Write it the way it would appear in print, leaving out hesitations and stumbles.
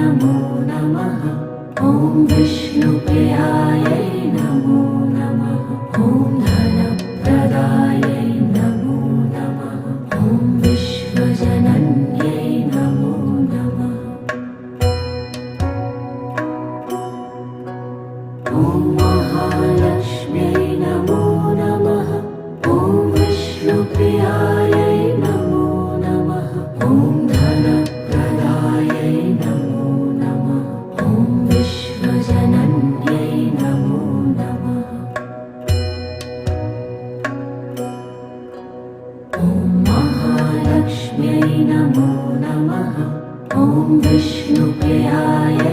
नमो नमः। ॐ विष्णुप्रियायै नमो नमः। ॐ धनप्रदायै नमो नमः। ॐ विश्वजनन्यै नमो नमः। ॐ महालक्ष्म्यै नमो नमः। ॐ विष्णुप्रियायै नमो नमः। ॐ धनप्रदायै नमो नमः। ॐ विश्वजनन्यै नमो नमः। ॐ महालक्ष्म्यै नमो नमः। ॐ विष्णुप्रियायै